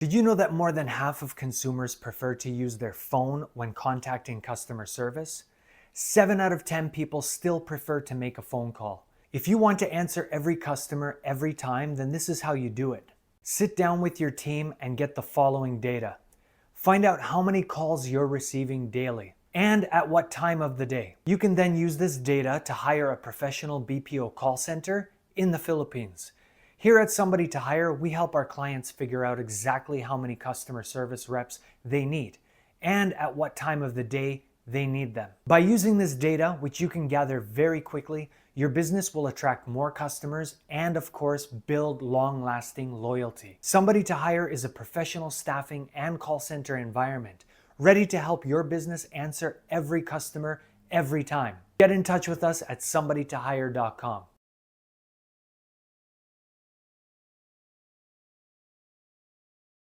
Did you know that more than half of consumers prefer to use their phone when contacting customer service? 7 out of 10 people still prefer to make a phone call. If you want to answer every customer every time, then this is how you do it. Sit down with your team and get the following data. Find out how many calls you're receiving daily and at what time of the day. You can then use this data to hire a professional BPO call center in the Philippines. Here at Somebody to Hire, we help our clients figure out exactly how many customer service reps they need and at what time of the day they need them. By using this data, which you can gather very quickly, your business will attract more customers and, of course, build long-lasting loyalty. Somebody to Hire is a professional staffing and call center environment ready to help your business answer every customer every time. Get in touch with us at somebodytohire.com.